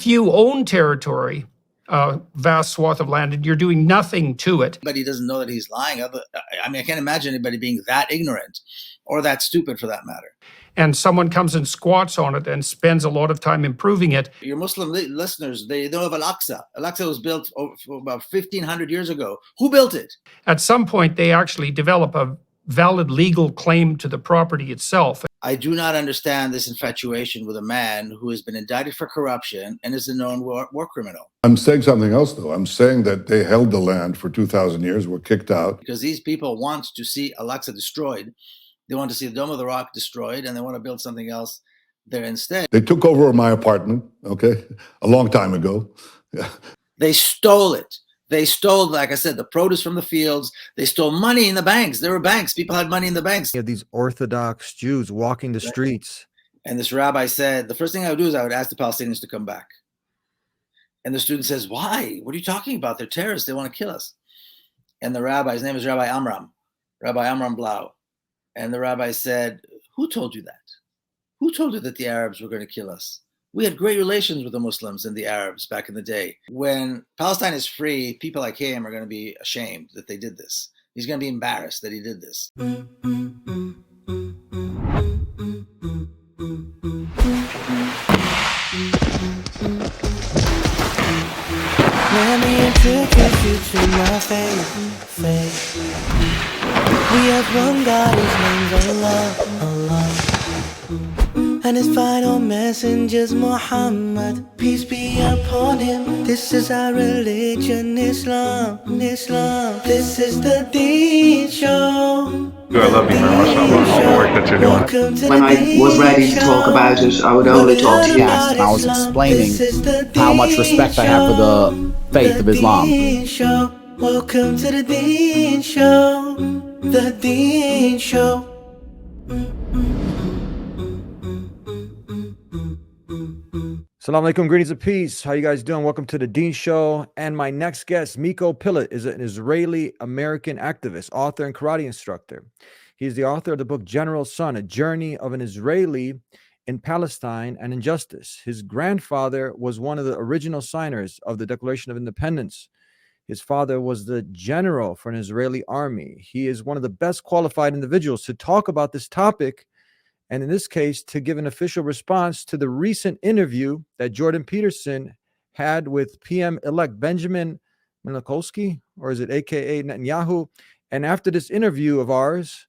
If you own territory, a vast swath of land, and you're doing nothing to it. But he doesn't know that he's lying. I mean, I can't imagine anybody being that ignorant or that stupid for that matter. And someone comes and squats on it and spends a lot of time improving it. Your Muslim listeners, they know of Al-Aqsa. Al-Aqsa was built about 1,500 years ago. Who built it? At some point, they actually develop a valid legal claim to the property itself. I do not understand this infatuation with a man who has been indicted for corruption and is a known war criminal. I'm saying something else, though. I'm saying that they held the land for 2,000 years, were kicked out. Because these people want to see Al-Aqsa destroyed. They want to see the Dome of the Rock destroyed, and they want to build something else there instead. They took over my apartment, okay, a long time ago. They stole it. They stole, like I said, the produce from the fields. They stole money in the banks. There were banks. People had money in the banks. You have these Orthodox Jews walking the streets. And this rabbi said, the first thing I would do is I would ask the Palestinians to come back. And the student says, why? What are you talking about? They're terrorists. They want to kill us. And the rabbi, his name is Rabbi Amram Blau. And the rabbi said, who told you that? Who told you that the Arabs were going to kill us? We had great relations with the Muslims and the Arabs back in the day. When Palestine is free, people like him are going to be ashamed that they did this. He's going to be embarrassed that he did this. Let me introduce you to my faith. We have one God, his name's Allah. And his final messenger's Muhammad, peace be upon him. This is our religion, Islam. This is the Deen Show. I love you very much. I love all the work that you're doing. When I was ready to talk about it, I would only talk to you. Yes, and I was explaining how much respect I have for the faith of Islam. Welcome to the Deen Show. The Deen Show. Assalamu alaikum, greetings of peace. How you guys doing? Welcome to the Deen Show. And my next guest, Miko, is an Israeli-American activist, author, and karate instructor. He's the author of the book General Son, A Journey of an Israeli in Palestine and Injustice. His grandfather was one of the original signers of the Declaration of Independence. His father was the general for an Israeli army. He is one of the best qualified individuals to talk about this topic, and in this case, to give an official response to the recent interview that Jordan Peterson had with PM-elect Benjamin Mikulski, or is it AKA Netanyahu? And after this interview of ours,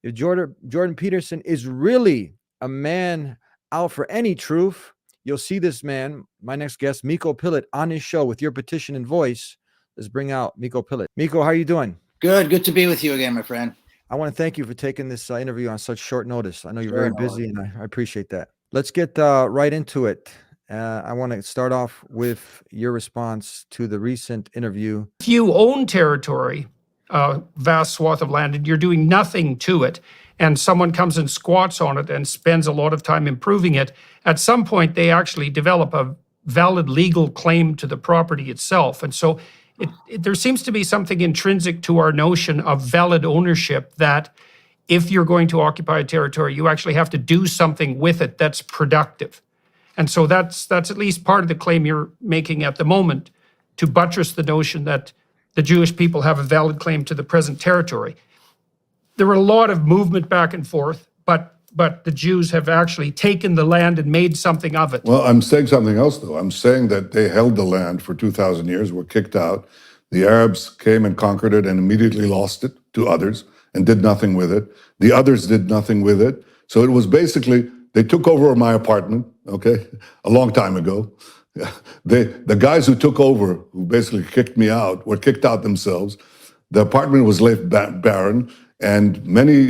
if Jordan Peterson is really a man out for any truth, you'll see this man, my next guest, Miko, on his show with your petition and voice. Let's bring out Miko. Miko, how are you doing? Good to be with you again, my friend. I want to thank you for taking this interview on such short notice. I know you're very busy, and I appreciate that. Let's get right into it. I want to start off with your response to the recent interview. If you own territory, a vast swath of land, and you're doing nothing to it, and someone comes and squats on it and spends a lot of time improving it, at some point they actually develop a valid legal claim to the property itself. And so there seems to be something intrinsic to our notion of valid ownership, that if you're going to occupy a territory, you actually have to do something with it that's productive. And so that's at least part of the claim you're making at the moment, to buttress the notion that the Jewish people have a valid claim to the present territory. There were a lot of movement back and forth, but the Jews have actually taken the land and made something of it. Well, I'm saying something else, though. I'm saying that they held the land for 2,000 years, were kicked out. The Arabs came and conquered it and immediately lost it to others and did nothing with it. The others did nothing with it. So it was basically, they took over my apartment, okay, a long time ago. The guys who took over, who basically kicked me out, were kicked out themselves. The apartment was left barren. And many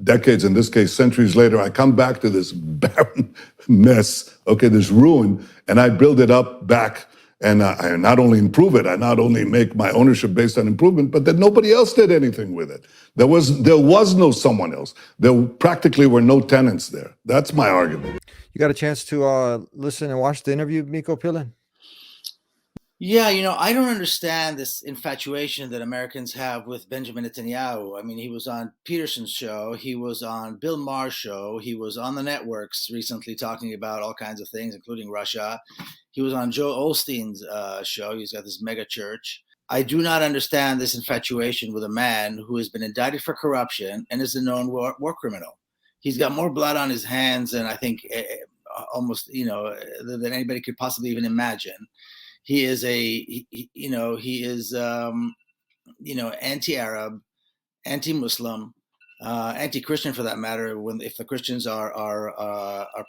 decades, in this case, centuries later, I come back to this barren mess, okay, this ruin, and I build it up back, and I not only improve it, I not only make my ownership based on improvement, but that nobody else did anything with it. There was no someone else. There practically were no tenants there. That's my argument. You got a chance to listen and watch the interview, Miko? Yeah, I don't understand this infatuation that Americans have with Benjamin Netanyahu. I mean, he was on Peterson's show, he was on Bill Maher's show, he was on the networks recently talking about all kinds of things, including Russia. He was on Joe Osteen's show. He's got this mega church. I do not understand this infatuation with a man who has been indicted for corruption and is a known war criminal. He's got more blood on his hands than I think almost, than anybody could possibly even imagine. He is anti-Arab, anti-Muslim, anti-Christian for that matter. If the Christians are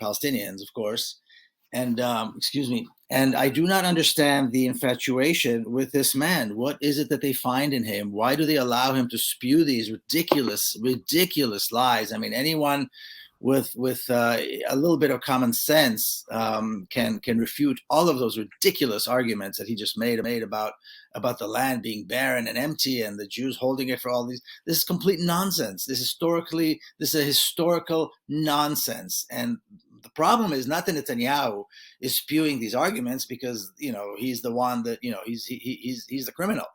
Palestinians, of course, and excuse me. And I do not understand the infatuation with this man. What is it that they find in him? Why do they allow him to spew these ridiculous lies? I mean, anyone with a little bit of common sense can refute all of those ridiculous arguments that he just made about the land being barren and empty and the Jews holding it for all these. This is complete nonsense. This is a historical nonsense. And the problem is not that Netanyahu is spewing these arguments because he's the one that he's the criminal.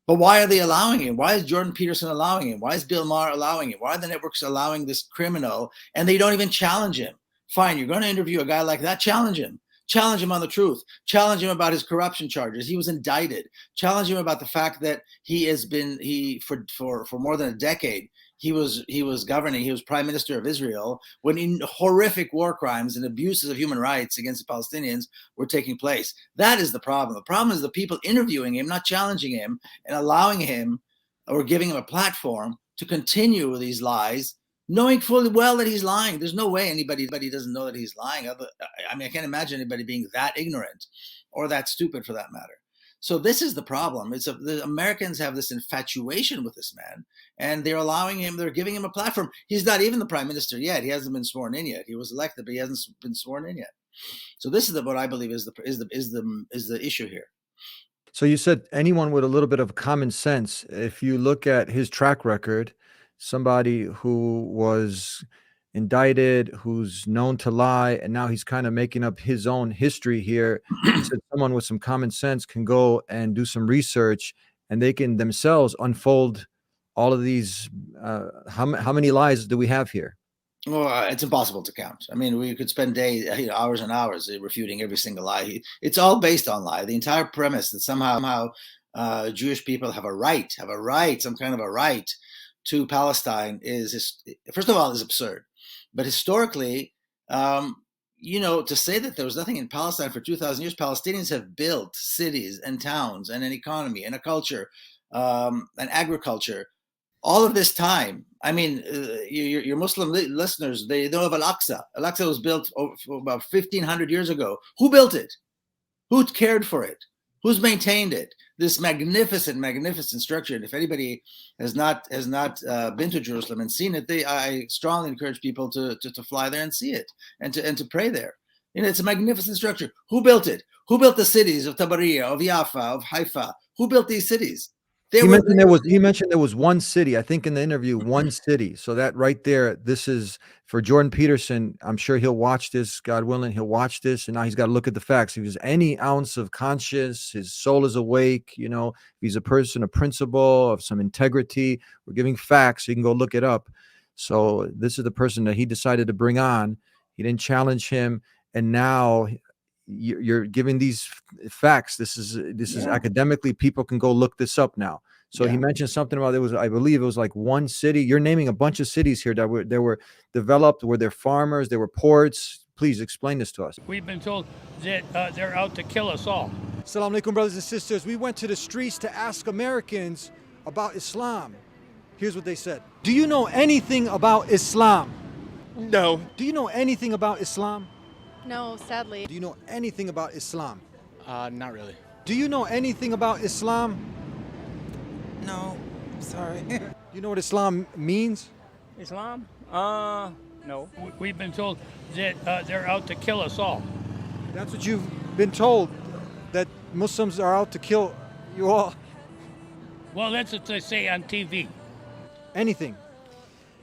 But why are they allowing him? Why is Jordan Peterson allowing him? Why is Bill Maher allowing him? Why are the networks allowing this criminal and they don't even challenge him? Fine, you're going to interview a guy like that. Challenge him. Challenge him on the truth. Challenge him about his corruption charges. He was indicted. Challenge him about the fact that for more than a decade, he was governing. He was prime minister of Israel when horrific war crimes and abuses of human rights against the Palestinians were taking place. That is the problem. The problem is the people interviewing him, not challenging him and allowing him or giving him a platform to continue with these lies, knowing fully well that he's lying. There's no way anybody doesn't know that he's lying. I mean, I can't imagine anybody being that ignorant or that stupid for that matter. So this is the problem. The Americans have this infatuation with this man, and they're allowing him. They're giving him a platform. He's not even the prime minister yet. He hasn't been sworn in yet. He was elected, but he hasn't been sworn in yet. So this is what I believe is the issue here. So you said anyone with a little bit of common sense. If you look at his track record, somebody who was indicted, who's known to lie, and now he's kind of making up his own history here. He said someone with some common sense can go and do some research, and they can themselves unfold all of these. How many lies do we have here? Well, it's impossible to count. I mean, we could spend days, hours and hours refuting every single lie. It's all based on lie. The entire premise that somehow Jewish people have a right, some kind of a right to Palestine is, first of all, is absurd. But historically, to say that there was nothing in Palestine for 2,000 years, Palestinians have built cities and towns and an economy and a culture and agriculture all of this time. I mean, your Muslim listeners, they know of Al-Aqsa. Al-Aqsa was built about 1,500 years ago. Who built it? Who cared for it? Who's maintained it? This magnificent structure. And if anybody has not been to Jerusalem and seen it, I strongly encourage people to fly there and see it and to pray there. It's a magnificent structure. Who built it? Who built the cities of Tabariya, of Jaffa, of Haifa? Who built these cities? He mentioned there was one city, I think in the interview, one city. So that right there, this is for Jordan Peterson. I'm sure he'll watch this, God willing, he'll watch this. And now he's got to look at the facts. If there's any ounce of conscience, his soul is awake, if he's a person of principle, of some integrity, we're giving facts. So you can go look it up. So this is the person that he decided to bring on. He didn't challenge him. And now you're giving these facts. This is academically, people can go look this up now. So he mentioned something about I believe it was like one city. You're naming a bunch of cities here that were developed, where they're farmers, there were ports. Please explain this to us. We've been told that they're out to kill us all. Assalamu alaikum, brothers and sisters. We went to the streets to ask Americans about Islam. Here's what they said. Do you know anything about Islam? No. Do you know anything about Islam? No, sadly. Do you know anything about Islam? Not really. Do you know anything about Islam? No, sorry. Do you know what Islam means? Islam? No. We've been told that they're out to kill us all. That's what you've been told, that Muslims are out to kill you all. Well, that's what they say on TV. Anything.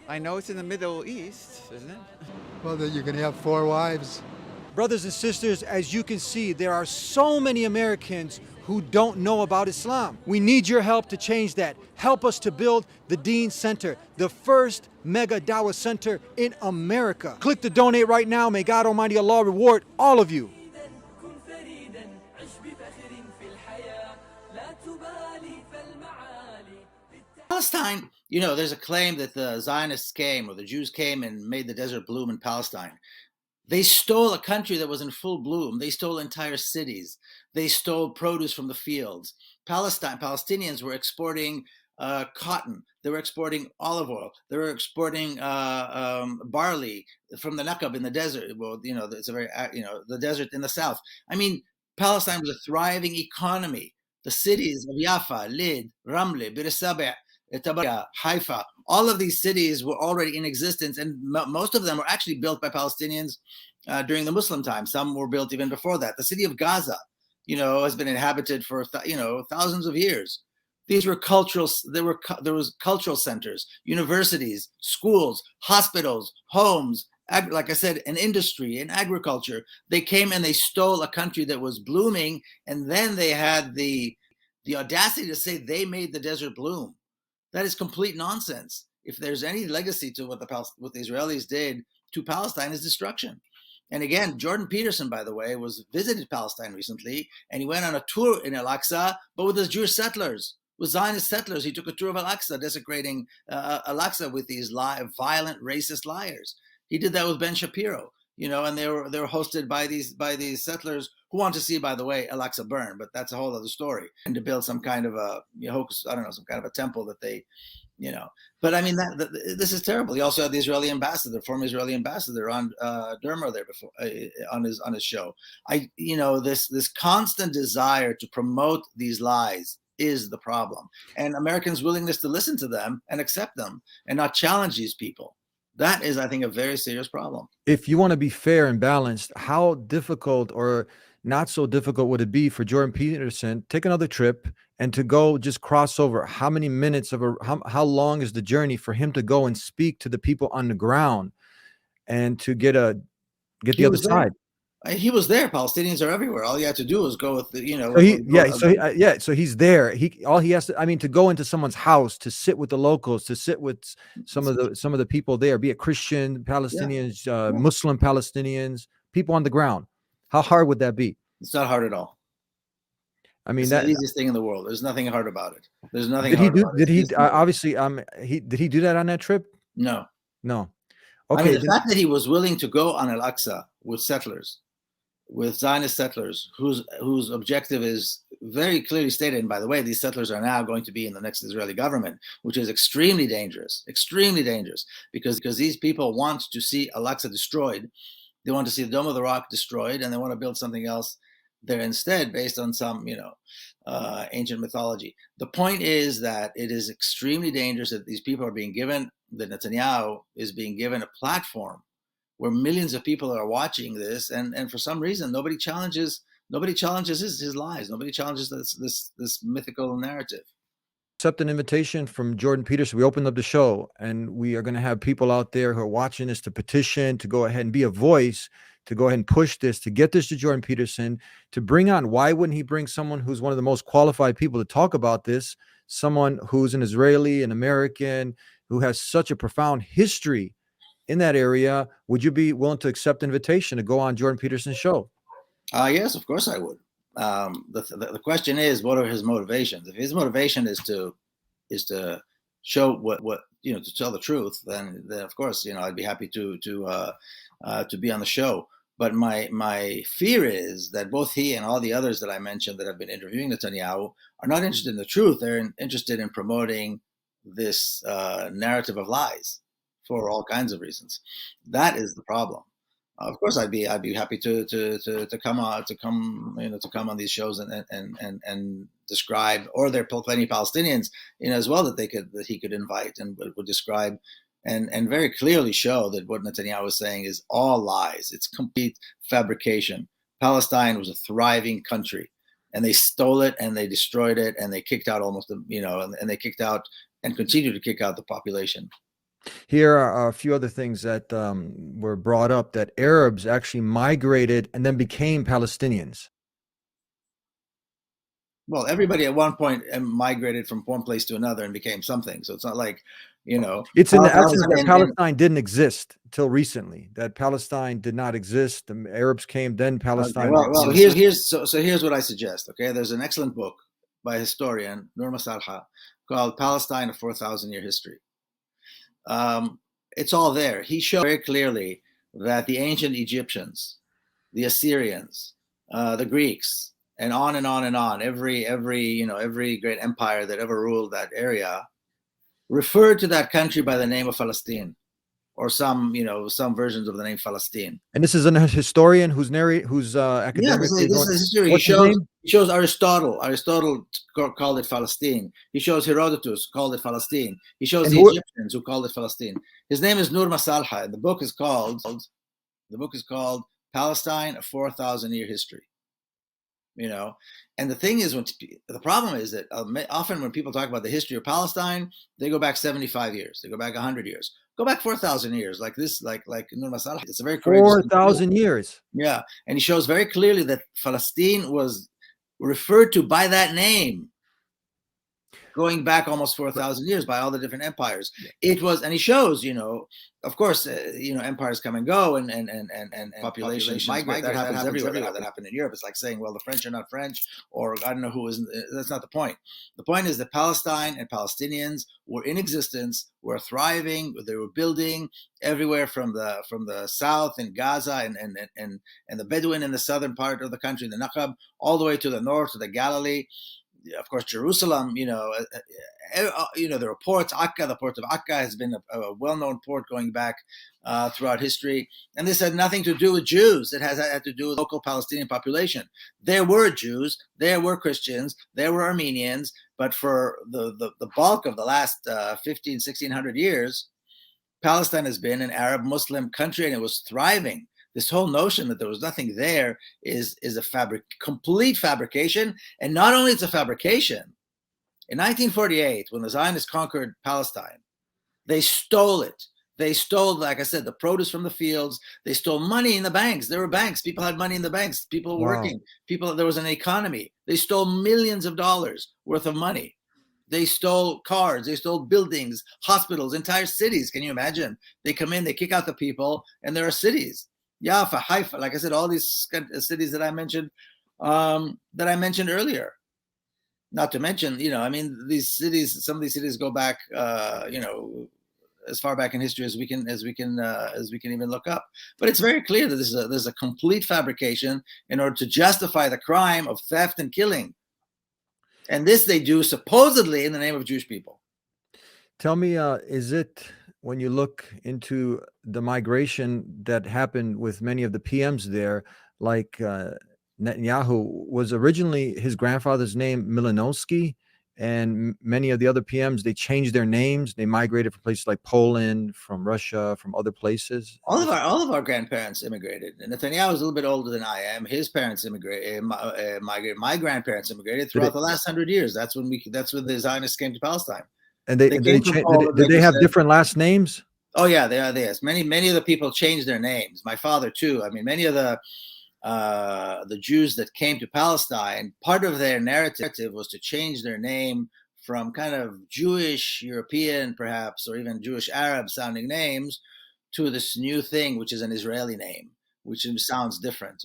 I know it's in the Middle East, isn't it? Well, that you can have 4 wives. Brothers and sisters, as you can see, there are so many Americans who don't know about Islam. We need your help to change that. Help us to build the Deen Center, the first mega Dawah center in America. Click the donate right now. May God Almighty Allah reward all of you. Palestine, you know, there's a claim that the Zionists came, or the Jews came and made the desert bloom in Palestine. They stole a country that was in full bloom. They stole entire cities. They stole produce from the fields. Palestinians were exporting cotton. They were exporting olive oil. They were exporting barley from the Nakab in the desert. Well, you know, it's a very, the desert in the south. I mean, Palestine was a thriving economy. The cities of Jaffa, Lid, Ramle, Bir Sabeh, Tabarya, Haifa, all of these cities were already in existence, and most of them were actually built by Palestinians during the Muslim time. Some were built even before that. The city of Gaza, you know, has been inhabited for thousands of years. These were there was cultural centers, universities, schools, hospitals, homes, like I said, an industry, an agriculture. They came and they stole a country that was blooming, and then they had the audacity to say they made the desert bloom. That is complete nonsense. If there's any legacy to what the Israelis did to Palestine, is destruction. And again, Jordan Peterson, by the way, visited Palestine recently, and he went on a tour in Al-Aqsa, but with the Jewish settlers, with Zionist settlers. He took a tour of Al-Aqsa, desecrating Al-Aqsa with these violent, racist liars. He did that with Ben Shapiro, you know, and they were hosted by these settlers who want to see, by the way, Al-Aqsa burn, but that's a whole other story. And to build some kind of a hoax, I don't know, some kind of a temple that they, you know. But I mean, this is terrible. He also had the Israeli ambassador, former Israeli ambassador, on Dermo there before on his show. This constant desire to promote these lies is the problem, and Americans' willingness to listen to them and accept them and not challenge these people. That is, I think, a very serious problem. If you want to be fair and balanced, how difficult or not so difficult would it be for Jordan Peterson take another trip and to go just cross over? How many minutes how long is the journey for him to go and speak to the people on the ground and to get the other side? He was there. Palestinians are everywhere. All you have to do is go with the, So he's there. All he has to, I mean, to go into someone's house, to sit with the locals, to sit with some of the people there, be it Christian Palestinians, Muslim Palestinians, people on the ground. How hard would that be? It's not hard at all. I mean, it's the easiest thing in the world. There's nothing hard about it. There's nothing. Did he do that on that trip? No. Okay. I mean, the fact that he was willing to go on Al-Aqsa with settlers, with Zionist settlers, whose objective is very clearly stated. And by the way, these settlers are now going to be in the next Israeli government, which is extremely dangerous, because these people want to see Al-Aqsa destroyed. They want to see the Dome of the Rock destroyed, and they want to build something else there instead, based on some, ancient mythology. The point is that it is extremely dangerous that these people are being given, that Netanyahu is being given a platform where millions of people are watching this, and for some reason nobody challenges his lies. Nobody challenges this mythical narrative. Accept an invitation from Jordan Peterson. We opened up the show, and we are going to have people out there who are watching this to petition, to go ahead and be a voice, to go ahead and push this, to get this to Jordan Peterson, to bring on. Why wouldn't he bring someone who's one of the most qualified people to talk about this? Someone who's an Israeli, an American, who has such a profound history in that area. Would you be willing to accept the invitation to go on Jordan Peterson's show? Yes, of course I would. The question is, what are his motivations? If his motivation is to show what to tell the truth, then of course I'd be happy to be on the show. But my fear is that both he and all the others that I mentioned that have been interviewing Netanyahu are not interested in the truth. They're interested in promoting this narrative of lies for all kinds of reasons. That is the problem. Of course, I'd be happy to come on these shows and describe, or there are plenty of Palestinians as well that he could invite and would describe and very clearly show that what Netanyahu is saying is all lies. It's complete fabrication. Palestine was a thriving country, and they stole it and they destroyed it and they kicked out and they kicked out and continue to kick out the population. Here are a few other things that were brought up, that Arabs actually migrated and then became Palestinians. Well, everybody at one point migrated from one place to another and became something. So it's not like, It's in the essence that and Palestine didn't exist till recently. That Palestine did not exist. The Arabs came, then okay, Palestine. well, here's what I suggest. Okay, there's an excellent book by a historian, Nur Masalha, called Palestine: A 4,000-Year History. It's all there. He shows very clearly that the ancient Egyptians, the Assyrians, the Greeks, and on and on and on, every great empire that ever ruled that area referred to that country by the name of Palestine, or some versions of the name Palestine. And this is a historian who's academic. Yeah, this is history. What's his name? He shows Aristotle. Aristotle called it Palestine. He shows Herodotus, called it Palestine. He shows the Egyptians, who called it Palestine. His name is Nur Masalha, and the book is called Palestine: A 4,000-Year History. And the thing is, the problem is that often when people talk about the history of Palestine, they go back 75 years, they go back 100 years, go back 4,000 years, like this, like Nur Masalha. It's a very 4,000 years. Yeah, and he shows very clearly that Palestine was referred to by that name going back almost 4,000 years by all the different empires. It was, and he shows, of course, empires come and go, and populations migrate. That happens everywhere. That happened in Europe. It's like saying, well, the French are not French, or I don't know who is. That's not the point. The point is that Palestine and Palestinians were in existence, were thriving, they were building everywhere from the south in Gaza and the Bedouin in the southern part of the country, the Naqab, all the way to the north to the Galilee. Of course, Jerusalem, there are ports. The port of Akka has been a well-known port going back throughout history. And this had nothing to do with Jews. It had to do with local Palestinian population. There were Jews, there were Christians, there were Armenians, but for the bulk of the last 1,600 years, Palestine has been an Arab Muslim country, and it was thriving. This whole notion that there was nothing there is a complete fabrication. And not only it's a fabrication, in 1948, when the Zionists conquered Palestine, they stole it. They stole, like I said, the produce from the fields. They stole money in the banks. There were banks. People had money in the banks. People were working. There was an economy. They stole millions of dollars worth of money. They stole cars. They stole buildings, hospitals, entire cities. Can you imagine? They come in, they kick out the people, and there are cities. Jaffa, Haifa, like I said, all these cities that I mentioned earlier. Not to mention, these cities. Some of these cities go back, as far back in history as we can even look up. But it's very clear that there's a complete fabrication in order to justify the crime of theft and killing, and this they do supposedly in the name of Jewish people. Tell me, is it, when you look into the migration that happened with many of the PMs there, like Netanyahu, was originally his grandfather's name Milanowski, and many of the other PMs, they changed their names. They migrated from places like Poland, from Russia, from other places. All of our grandparents immigrated. And Netanyahu is a little bit older than I am. His parents migrated. My grandparents immigrated throughout the last 100 years. That's when the Zionists came to Palestine. And did they have different last names? Oh yeah, they are. Yes, many of the people changed their names. My father too. I mean, many of the Jews that came to Palestine, part of their narrative was to change their name from kind of Jewish European, perhaps, or even Jewish Arab sounding names to this new thing, which is an Israeli name, which sounds different,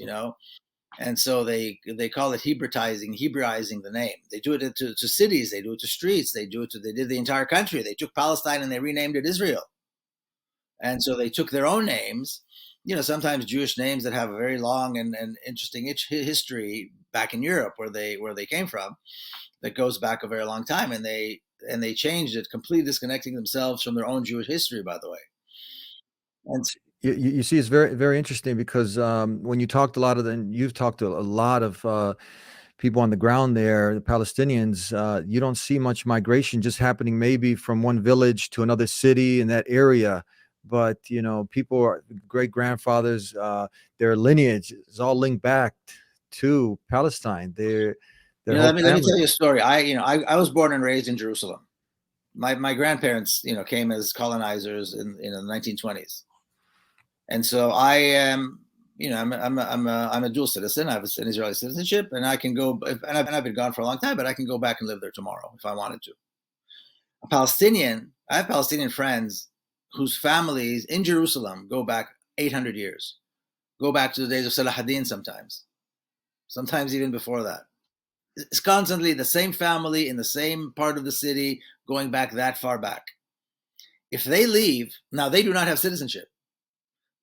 And so they call it Hebraizing the name. They do it to cities, they do it to streets, they did the entire country. They took Palestine and they renamed it Israel. And so they took their own names, sometimes Jewish names that have a very long and interesting history back in Europe where they came from, that goes back a very long time, and they changed it, completely disconnecting themselves from their own Jewish history, by the way. And you see, it's very, very interesting, because when you've talked to a lot of people on the ground there, the Palestinians, you don't see much migration just happening maybe from one village to another city in that area. But, people are great grandfathers, their lineage is all linked back to Palestine. let me tell you a story. I was born and raised in Jerusalem. My grandparents, came as colonizers in the 1920s, and so I am, I'm a dual citizen. I have an Israeli citizenship, and I can go. And I've been gone for a long time, but I can go back and live there tomorrow if I wanted to. I have Palestinian friends whose families in Jerusalem go back 800 years, go back to the days of Salah ad-Din sometimes even before that. It's constantly the same family in the same part of the city going back that far back. If they leave, now they do not have citizenship.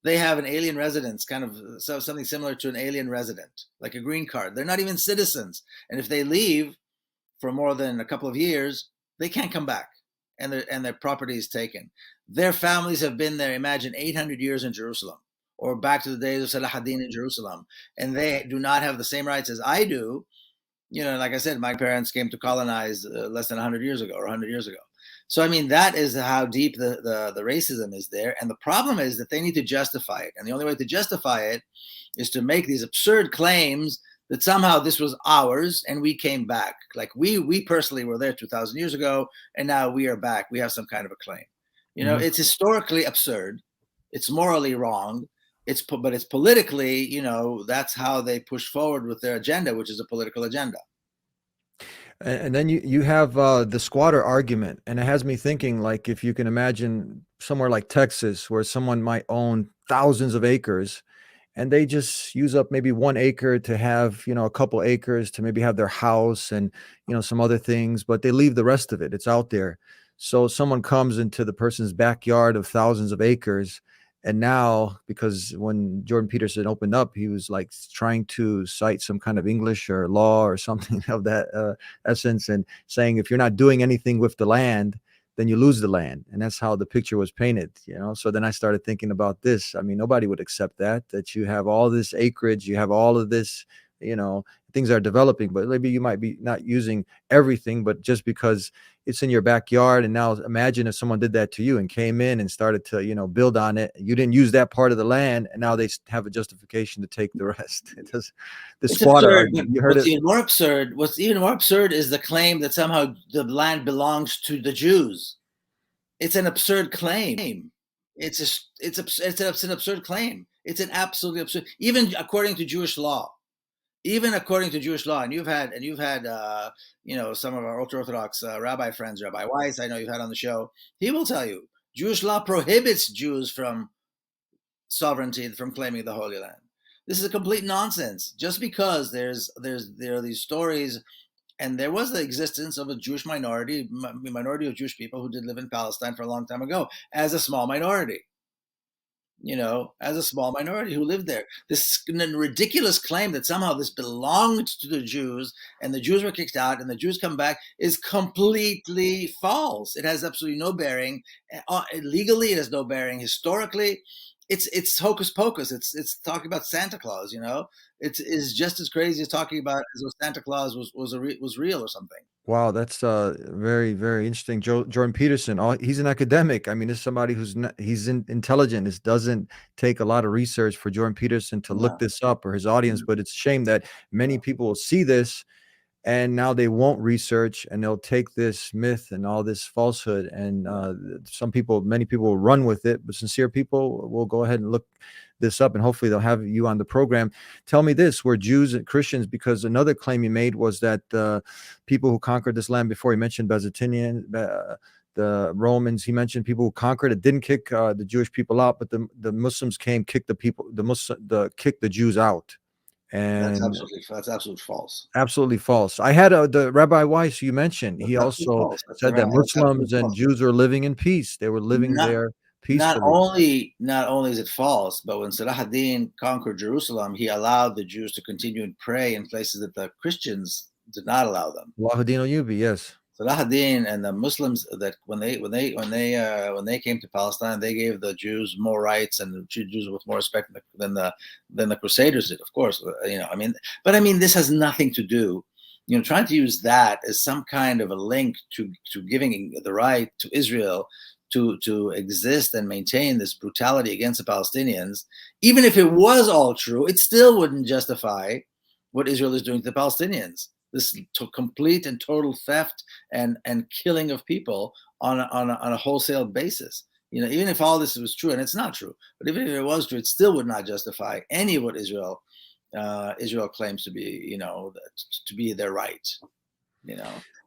They have an alien residence, kind of something similar to an alien resident, like a green card. They're not even citizens. And if they leave for more than a couple of years, they can't come back, and their property is taken. Their families have been there, imagine, 800 years in Jerusalem, or back to the days of Salah ad-Din in Jerusalem, and they do not have the same rights as I do. Like I said, my parents came to colonize less than 100 years ago or 100 years ago. So, I mean, that is how deep the racism is there. And the problem is that they need to justify it. And the only way to justify it is to make these absurd claims that somehow this was ours and we came back. Like we personally were there 2,000 years ago, and now we are back. We have some kind of a claim. It's historically absurd. It's morally wrong. But it's politically, that's how they push forward with their agenda, which is a political agenda. And then you have the squatter argument, and it has me thinking, like, if you can imagine somewhere like Texas, where someone might own thousands of acres, and they just use up maybe 1 acre to have, a couple acres to maybe have their house and, some other things, but they leave the rest of it. It's out there. So someone comes into the person's backyard of thousands of acres. And now, because when Jordan Peterson opened up, he was like trying to cite some kind of English or law or something of that essence, and saying, if you're not doing anything with the land, then you lose the land. And that's how the picture was painted, So then I started thinking about this. I mean, nobody would accept that you have all this acreage, you have all of this, things are developing, but maybe you might be not using everything, but just because it's in your backyard. And now imagine if someone did that to you and came in and started to, build on it. You didn't use that part of the land, and now they have a justification to take the rest. It's squatter. You heard What's even more absurd is the claim that somehow the land belongs to the Jews. It's an absurd claim. It's an absurd claim. It's an absolutely absurd, even according to Jewish law. Even according to Jewish law, and you've had some of our ultra-Orthodox rabbi friends, Rabbi Weiss, I know you've had on the show. He will tell you Jewish law prohibits Jews from sovereignty, from claiming the Holy Land. This is a complete nonsense. Just because there are these stories, and there was the existence of a Jewish minority of Jewish people who did live in Palestine for a long time ago as a small minority. As a small minority who lived there. This ridiculous claim that somehow this belonged to the Jews and the Jews were kicked out and the Jews come back is completely false. It has absolutely no bearing. Legally, it has no bearing. Historically, it's hocus pocus. It's talking about Santa Claus. It's just as crazy as talking about as though Santa Claus was real or something. Wow, that's very, very interesting. Jordan Peterson, he's an academic. I mean, it's somebody he's intelligent. It doesn't take a lot of research for Jordan Peterson to look this up, or his audience, but it's a shame that many people will see this and now they won't research, and they'll take this myth and all this falsehood, and many people will run with it, but sincere people will go ahead and look this up, and hopefully they'll have you on the program. Tell me this, were Jews and Christians, because another claim you made was that people who conquered this land before, he mentioned Byzantinian, the Romans, he mentioned people who conquered it, didn't kick the Jewish people out, but the Muslims came, kicked kicked the Jews out. And that's absolutely false. Absolutely false. I had the Rabbi Weiss you mentioned. He also said that Muslims and Jews are living in peace. They were living there peacefully. Not only is it false, but when Salah ad-Din conquered Jerusalem, he allowed the Jews to continue and pray in places that the Christians did not allow them. Yes. Salah ad-Din and the Muslims, that when they came to Palestine, they gave the Jews more rights and the Jews with more respect than the Crusaders did. Of course, this has nothing to do. Trying to use that as some kind of a link to giving the right to Israel to exist and maintain this brutality against the Palestinians, even if it was all true, it still wouldn't justify what Israel is doing to the Palestinians. this complete and total theft and killing of people on a wholesale basis. Even if all this was true, and it's not true, but even if it was true, it still would not justify any of what Israel claims to be, to be their right.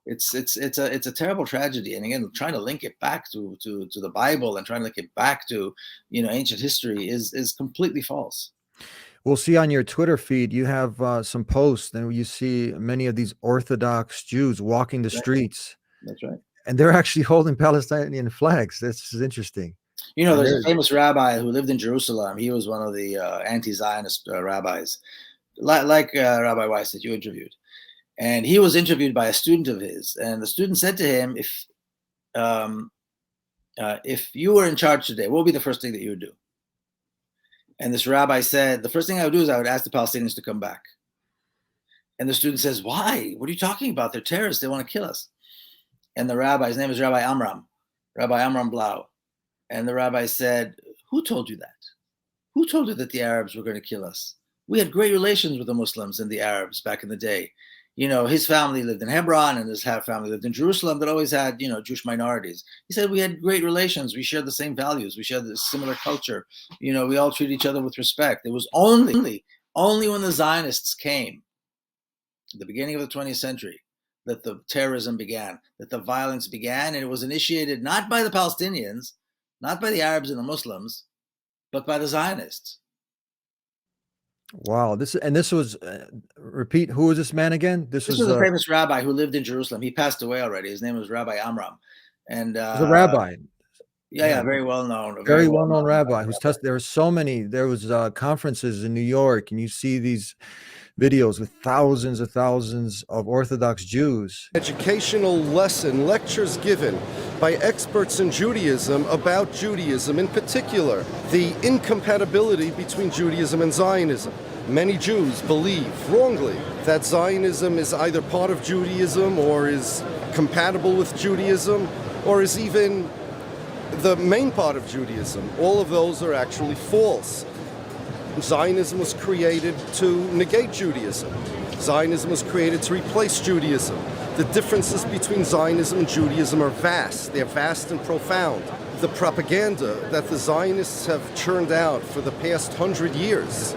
It's a terrible tragedy. And again, trying to link it back to the Bible and trying to link it back to ancient history is completely false. We'll see on your Twitter feed, you have some posts, and you see many of these Orthodox Jews walking the streets. That's right. And they're actually holding Palestinian flags. This is interesting. There's a famous rabbi who lived in Jerusalem. He was one of the anti-Zionist rabbis, like Rabbi Weiss that you interviewed. And he was interviewed by a student of his. And the student said to him, if you were in charge today, what would be the first thing that you would do? And this rabbi said, the first thing I would do is I would ask the Palestinians to come back. And the student says, why? What are you talking about? They're terrorists. They want to kill us. And the rabbi, his name is Rabbi Amram Blau. And the rabbi said, who told you that? Who told you that the Arabs were going to kill us? We had great relations with the Muslims and the Arabs back in the day. His family lived in Hebron and his family lived in Jerusalem that always had, Jewish minorities. He said, we had great relations. We shared the same values. We shared the similar culture. We all treat each other with respect. It was only when the Zionists came at the beginning of the 20th century that the terrorism began, that the violence began, and it was initiated not by the Palestinians, not by the Arabs and the Muslims, but by the Zionists. Wow. This was, repeat, who was this man again? This was a famous rabbi who lived in Jerusalem. He passed away already. His name was Rabbi Amram. And a rabbi. Yeah, very well known. Very well known rabbi who's there were so many. There was conferences in New York, and you see these videos with thousands of Orthodox Jews. Educational lectures given by experts in Judaism about Judaism, in particular, the incompatibility between Judaism and Zionism. Many Jews believe, wrongly, that Zionism is either part of Judaism or is compatible with Judaism or is even the main part of Judaism. All of those are actually false. Zionism was created to negate Judaism. Zionism was created to replace Judaism. The differences between Zionism and Judaism are vast. They're vast and profound. The propaganda that the Zionists have churned out for the past 100 years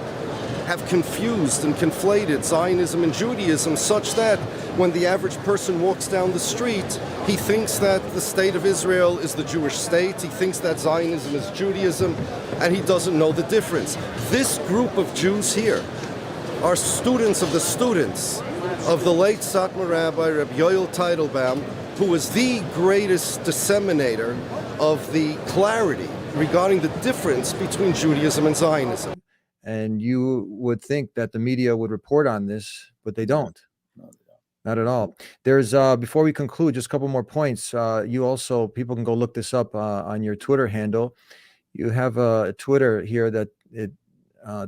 have confused and conflated Zionism and Judaism such that when the average person walks down the street, he thinks that the state of Israel is the Jewish state, he thinks that Zionism is Judaism, and he doesn't know the difference. This group of Jews here are students of the students of the late Satmar Rabbi Reb Yoel Teitelbaum, who was the greatest disseminator of the clarity regarding the difference between Judaism and Zionism. And you would think that the media would report on this, but they don't. Not at all. There's before we conclude, just a couple more points. You also, people can go look this up on your Twitter handle. You have a Twitter here that it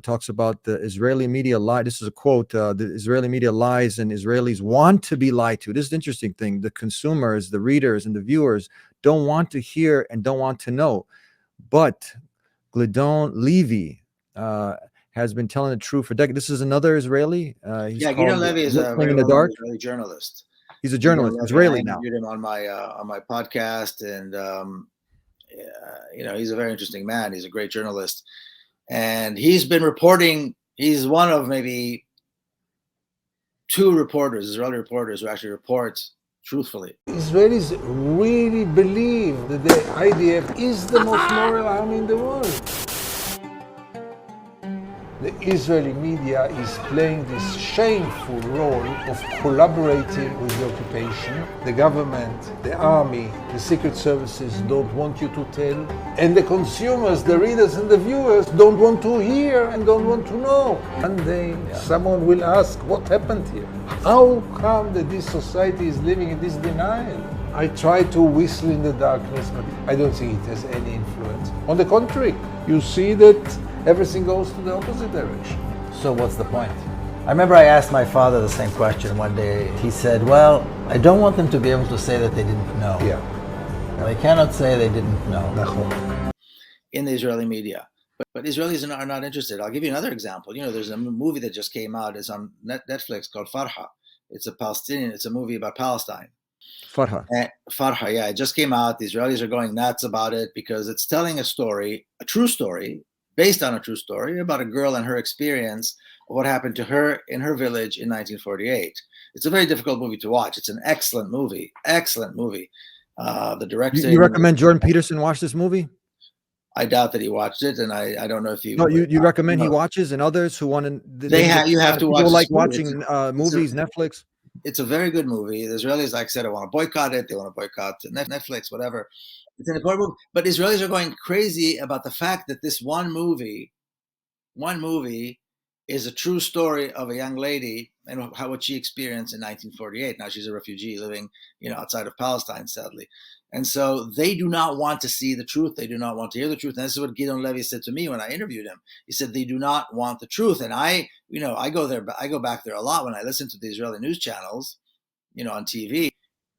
talks about the Israeli media lie. This is a quote: "The Israeli media lies, and Israelis want to be lied to." This is the interesting thing. The consumers, the readers, and the viewers don't want to hear and don't want to know. But Gidon Levy has been telling the truth for decades. This is another Israeli. Gidon Levy is a very Israeli journalist. He's a journalist, Israeli now. I interviewed him on my podcast, and he's a very interesting man. He's a great journalist, and he's been reporting. He's one of maybe two reporters, Israeli reporters, who actually report truthfully. Israelis really believe that the IDF is the most moral army in the world. The Israeli media is playing this shameful role of collaborating with the occupation. The government, the army, the secret services don't want you to tell. And the consumers, the readers and the viewers don't want to hear and don't want to know. One day someone will ask, what happened here? How come that this society is living in this denial? I try to whistle in the darkness, but I don't think it has any influence. On the contrary, you see that everything goes to the opposite direction. So what's the point? I remember I asked my father the same question one day. He said, well, I don't want them to be able to say that they didn't know. Yeah. They cannot say they didn't know. In the Israeli media. But Israelis are not interested. I'll give you another example. There's a movie that just came out. It's on Netflix called Farha. It's a Palestinian. It's a movie about Palestine. Farha. Farha, yeah, it just came out. The Israelis are going nuts about it because it's telling a story, a true story, based on a true story about a girl and her experience of what happened to her in her village in 1948. It's a very difficult movie to watch. It's an excellent movie. Excellent movie. The director. You recommend Jordan Peterson watch this movie? I doubt that he watched it, and I don't know if you. No, you recommend he watches, and others who want to. You have to watch. People like watching movies, Netflix. It's a very good movie. The Israelis, like I said, want to boycott it. They want to boycott Netflix, whatever. It's an important movie. But Israelis are going crazy about the fact that this one movie is a true story of a young lady and what she experienced in 1948. Now she's a refugee living, outside of Palestine, sadly. And so they do not want to see the truth. They do not want to hear the truth. And this is what Gideon Levy said to me when I interviewed him. He said they do not want the truth. And I go there. I go back there a lot when I listen to the Israeli news channels, on TV.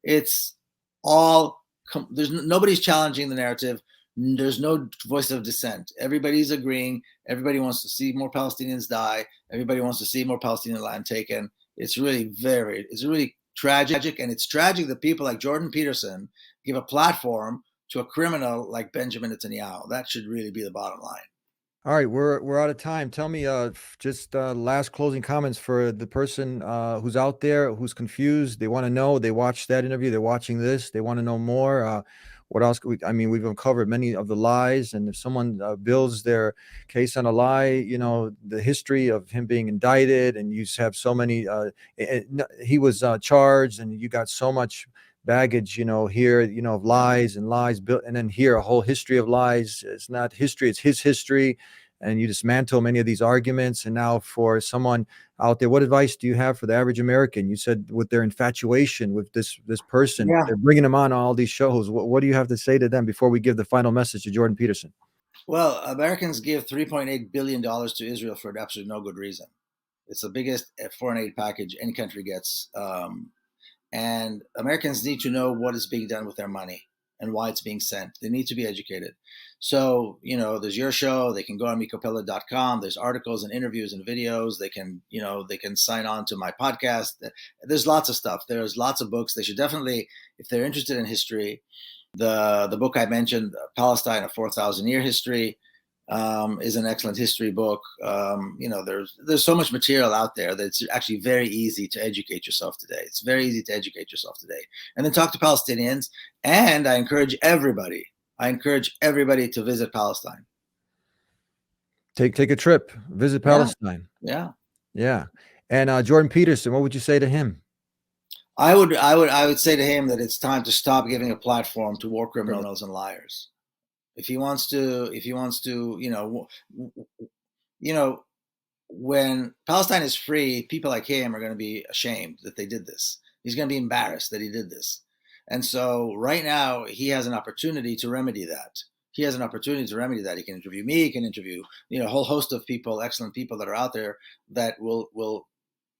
It's all nobody's challenging the narrative. There's no voice of dissent. Everybody's agreeing. Everybody wants to see more Palestinians die. Everybody wants to see more Palestinian land taken. It's really tragic. And it's tragic that people like Jordan Peterson give a platform to a criminal like Benjamin Netanyahu. That should really be the bottom line. All right, we're out of time. Tell me just last closing comments for the person who's out there, who's confused. They want to know. They watched that interview. They're watching this. They want to know more. What else? We've uncovered many of the lies. And if someone builds their case on a lie, the history of him being indicted, and you have so many, he was charged, and you got so much baggage, here, of lies and lies built, and then here a whole history of lies. It's not history, it's his history, and you dismantle many of these arguments. And now for someone out there, what advice do you have for the average American? You said with their infatuation with this person, they're bringing him on all these shows. What do you have to say to them before we give the final message to Jordan Peterson? Well, Americans give $3.8 billion to Israel for absolutely no good reason. It's the biggest foreign aid package any country gets. And Americans need to know what is being done with their money and why it's being sent. They need to be educated. So, there's your show. They can go on MikoPeled.com. There's articles and interviews and videos. They can sign on to my podcast. There's lots of stuff. There's lots of books. They should definitely, if they're interested in history, the book I mentioned, Palestine, a 4,000-year history, is an excellent history book. There's so much material out there that it's actually very easy to educate yourself today. It's very easy to educate yourself today. And then talk to Palestinians. And I encourage everybody to visit Palestine. Take a trip, visit Palestine. Yeah. And Jordan Peterson, what would you say to him? I would say to him that it's time to stop giving a platform to war criminals and liars. If he wants to, when Palestine is free, people like him are going to be ashamed that they did this. He's going to be embarrassed that he did this. And so right now he has an opportunity to remedy that. He can interview me. He can interview, a whole host of people, excellent people that are out there that will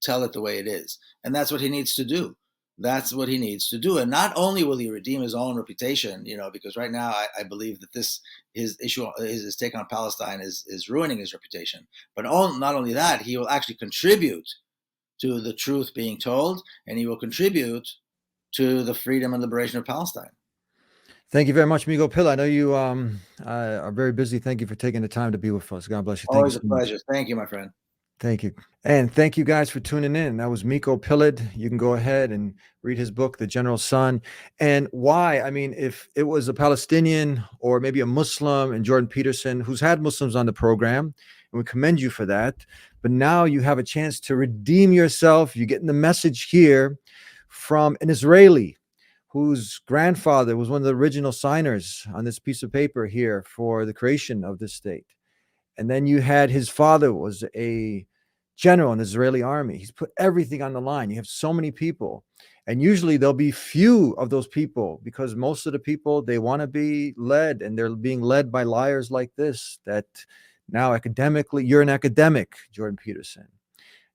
tell it the way it is. And that's what he needs to do. And not only will he redeem his own reputation, because right now I believe that his take on Palestine is ruining his reputation. But not only that, he will actually contribute to the truth being told, and he will contribute to the freedom and liberation of Palestine. Thank you very much, Miko Peled. I know you are very busy. Thank you for taking the time to be with us. God bless you. Always a pleasure. Thank you, my friend. Thank you. And thank you guys for tuning in. That was Miko Peled. You can go ahead and read his book, The General Son. And why? If it was a Palestinian or maybe a Muslim, and Jordan Peterson, who's had Muslims on the program, and we commend you for that. But now you have a chance to redeem yourself. You're getting the message here from an Israeli whose grandfather was one of the original signers on this piece of paper here for the creation of this state. And then you had his father was a general in the Israeli army. He's put everything on the line. You have so many people. And usually there'll be few of those people, because most of the people, they want to be led, and they're being led by liars like this. That now academically, you're an academic, Jordan Peterson.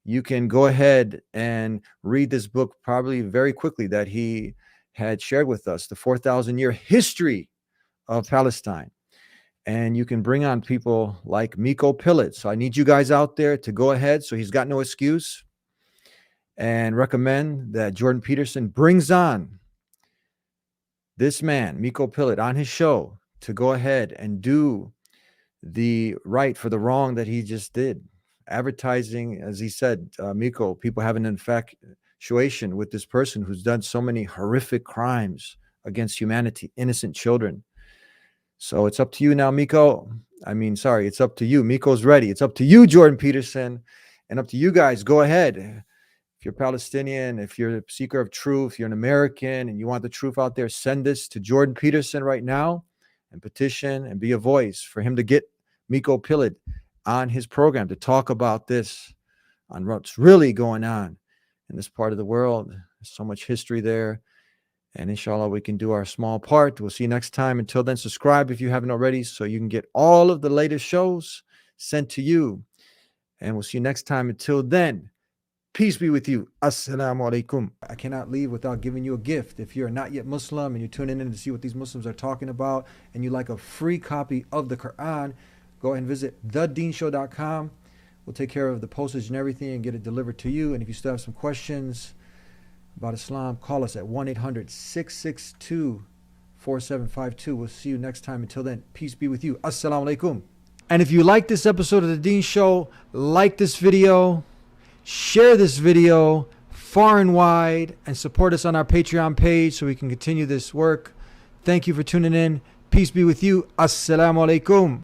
You can go ahead and read this book probably very quickly that he had shared with us, the 4,000-year history of Palestine. And you can bring on people like Miko Peled. So I need you guys out there to go ahead. So he's got no excuse. and recommend that Jordan Peterson brings on this man, Miko Peled, on his show to go ahead and do the right for the wrong that he just did. Advertising, as he said, Miko, people have an infatuation with this person who's done so many horrific crimes against humanity, innocent children. So it's up to you now, Miko. It's up to you. Miko's ready. It's up to you, Jordan Peterson, and up to you guys. Go ahead. If you're Palestinian, if you're a seeker of truth, you're an American and you want the truth out there, send this to Jordan Peterson right now and petition and be a voice for him to get Miko Peled on his program to talk about this, on what's really going on in this part of the world. There's so much history there. And inshallah, we can do our small part. We'll see you next time. Until then, subscribe if you haven't already so you can get all of the latest shows sent to you. And we'll see you next time. Until then, peace be with you. Assalamu alaikum. I cannot leave without giving you a gift. If you're not yet Muslim and you're tuning in to see what these Muslims are talking about and you like a free copy of the Quran, go ahead and visit TheDeenShow.com. We'll take care of the postage and everything and get it delivered to you. And if you still have some questions about Islam, call us at 1-800-662-4752. We'll see you next time. Until then, peace be with you. Assalamu alaikum. And if you like this episode of The Deen Show, like this video, share this video far and wide, and support us on our Patreon page so we can continue this work. Thank you for tuning in. Peace be with you. Assalamu alaikum.